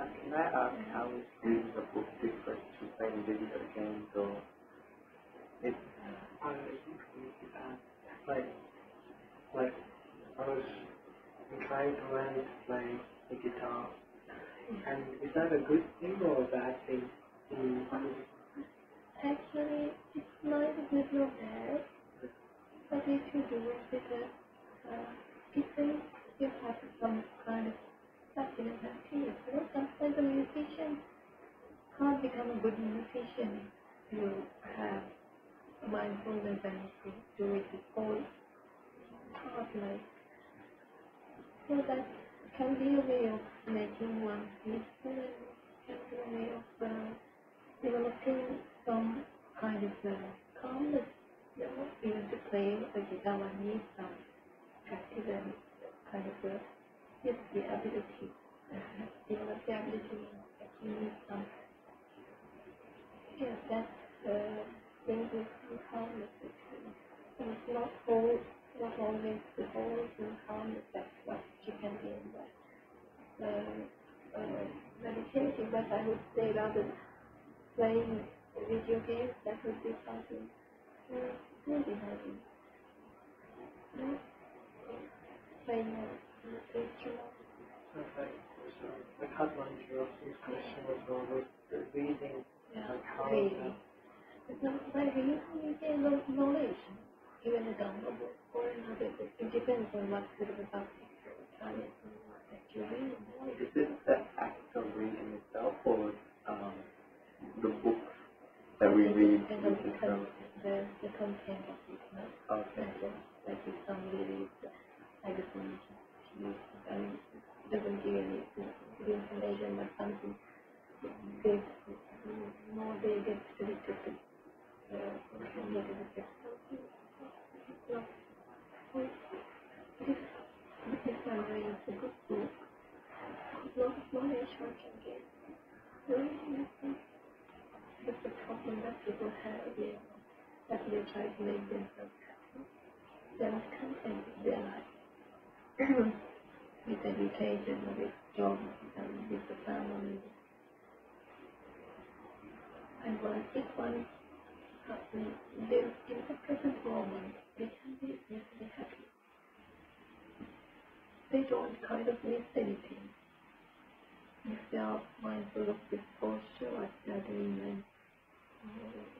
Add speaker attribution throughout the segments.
Speaker 1: Can I ask how is reading a book different to playing video games or it's
Speaker 2: like like I was trying to learn to play the guitar, and is that a good thing or a bad thing?
Speaker 3: Actually, it's neither good nor bad, but if you do it with different, you have some kind of happiness activity. Sometimes a musician can't become a good musician. You have mindfulness and to do it with all heart, like. So that can be a way of making one peaceful and can be a way of developing some kind of calmness. You know, even to play the guitar, one needs some practice and kind of yes, the ability, develop the ability. Actually, need some. Yes, that's thing with calmness. Actually, so it's not always the whole calmness. That's what you can gain by meditating. But I would say rather playing video games, that would be something really heavy. Playing an instrument.
Speaker 2: Okay, so the cut line to your question was always the reading, like how
Speaker 3: Reading. It's not by reading you gain knowledge, even a dumb book or another book. It depends on what sort of a subject you're trying that you read.
Speaker 1: is it the act of reading itself or the books that we read?
Speaker 3: The content of it.
Speaker 1: Okay.
Speaker 3: Like if somebody reads magazine, doesn't give any good information, but something big, more they get to the negative effects. This summary is a good book. A lot of knowledge one can get. That's the problem that people have here, that they try to make themselves happy. They're not content with their life. With education, with jobs, and with the family. And if one lives in the present moment, they can be easily happy. They don't kind of miss anything. If they are mindful of this posture, what they are doing and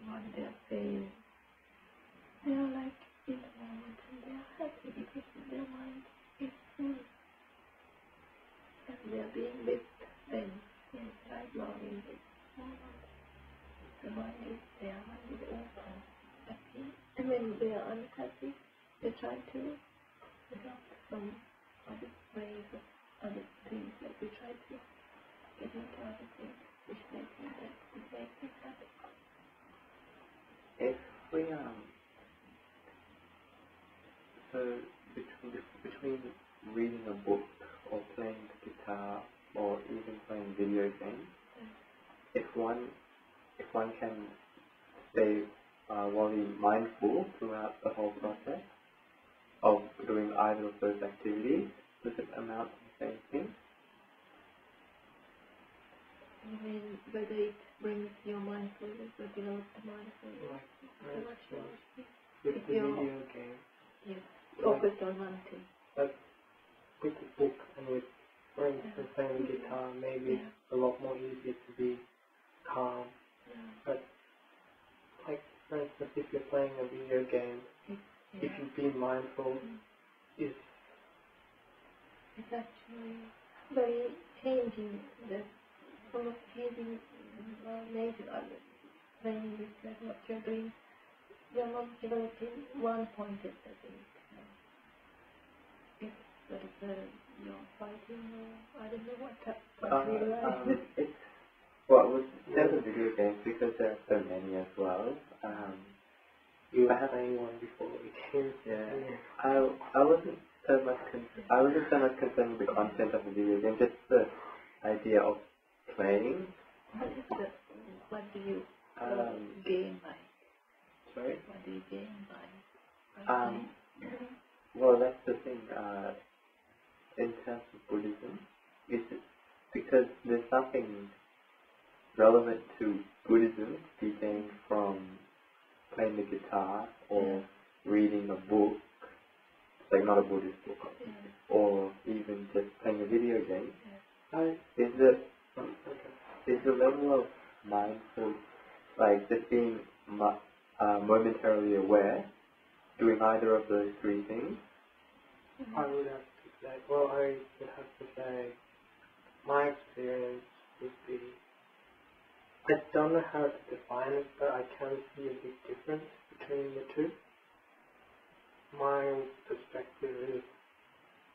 Speaker 3: what they are saying, they are like in the moment and they are happy because their mind is full. And they are being with them right now in this moment. The mind is there, mind is open, happy. And when they are unhappy, they try to adopt some other ways of other things, like we try to get into other things which they think that would make them happy.
Speaker 1: If we so between reading a book or playing the guitar or even playing video games, if one can stay wholly mindful throughout the whole process of doing either of those activities, does it amount to the same thing?
Speaker 3: You mean whether it brings your mindfulness or develops the mindfulness?
Speaker 2: With the video game.
Speaker 3: Yes, focused on one thing.
Speaker 2: But with the book and with, for instance, playing the guitar, maybe it's a lot more easier to be calm. But, like, for instance, if you're playing a video game, if you be mindful, it's
Speaker 3: actually very changing. The sort of changing nature of it. Playing with that, what you're doing, you're not developing one pointed, I think. It's sort of you're fighting, or I don't know what
Speaker 1: it's well, with several video games because there are so many as well.
Speaker 2: You have anyone before it came.
Speaker 1: I wasn't so much concerned with the content of the video game, just the idea of playing.
Speaker 3: What do you gain by?
Speaker 1: Sorry?
Speaker 3: What do you gain by?
Speaker 1: Well, that's the thing. In terms of Buddhism, because there's nothing relevant to Buddhism to be gained from playing the guitar or reading a book, like not a Buddhist book, or even just playing a video game. Is the level of mindful, like just being momentarily aware, doing either of those three things?
Speaker 2: I would have to say, my experience would be, I don't know how to define it, but I can see a big difference between the two. My perspective is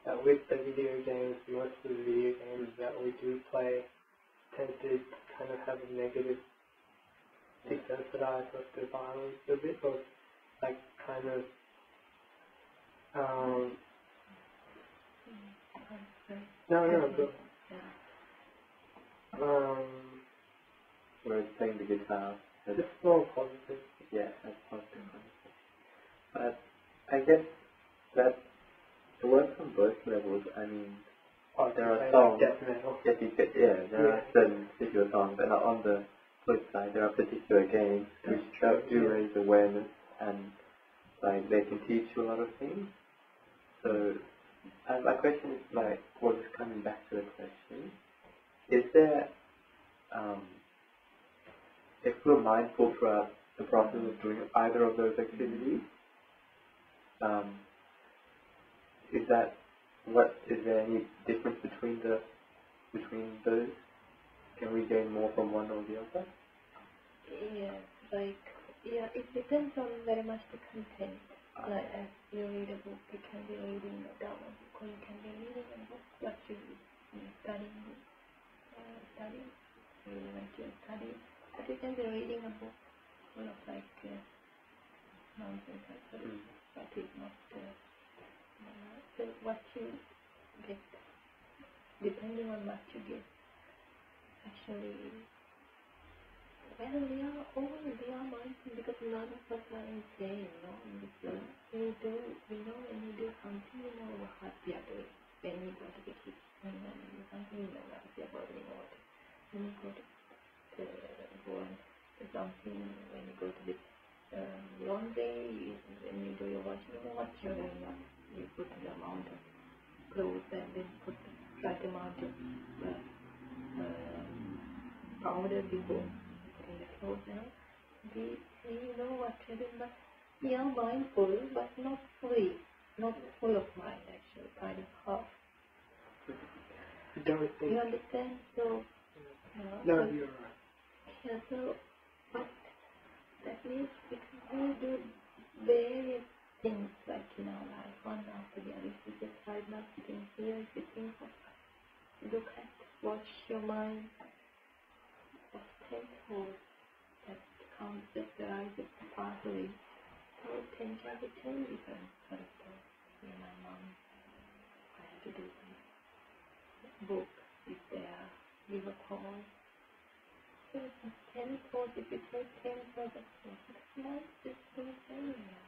Speaker 2: that with the video games, most of the video games that we do play tend to kind of have a negative desensitize us to violence a bit, or like kind of
Speaker 1: Whereas playing the guitar has
Speaker 2: it's more positive.
Speaker 1: Yeah, that's positive. But I guess that it works on both levels. I mean, there are songs. There are certain particular songs, and on the flip side, there are particular games which do raise awareness, and like they can teach you a lot of things. So, my question is like, what's coming back to the question? Is there, if we're mindful throughout the process of doing either of those activities, is there any difference between those? Can we gain more from one or the other?
Speaker 3: It depends on very much the content. Like as you read a book, you can be reading a drama book, or you can be reading a book what you studying, really want to study. But you can be reading a book full of like nonsense actually, but it's not. So what you get, depending on what you get, actually. Well, we are mindful because none of us are insane, in this world. We know when we do something, we know what we are doing. When we go to the kitchen and do something, we know what we are boiling water. When we go and do something, when you go to the laundry, when you do your washing, you know what you're doing. You put the amount of clothes and then put the right amount of powder before. We know what we're doing, but we are mindful, but not fully, not full of mind actually, kind of half. You understand? So,
Speaker 2: you're right.
Speaker 3: Yeah, so, but that means we do various things like in our life, one after the other. If you just try not sitting here, if you think of, look at, watch your mind, what's tenfold. That comes just arises partly. So 10 can be 10 different sort of things. Me and my mom, I had to do some book if they are, give a call. So it's 10 thoughts, if you take 10 thoughts of 6 months, it's so anywhere.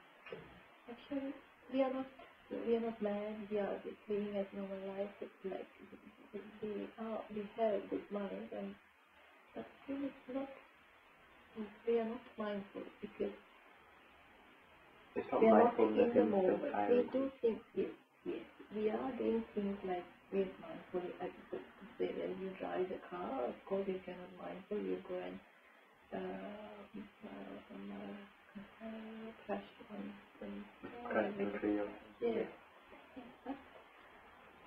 Speaker 3: Actually, we are not mad, we are just living as normal life. It's like, we have good mind, but still it's not. We are not mindful because we are not in the moment. We do things, yes. We are doing things like we are mindful. I could say when you drive the car, of course if you are not mindful, you go and crash on some tree. Yes. But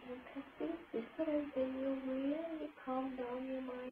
Speaker 3: you can think different when you really calm down your mind.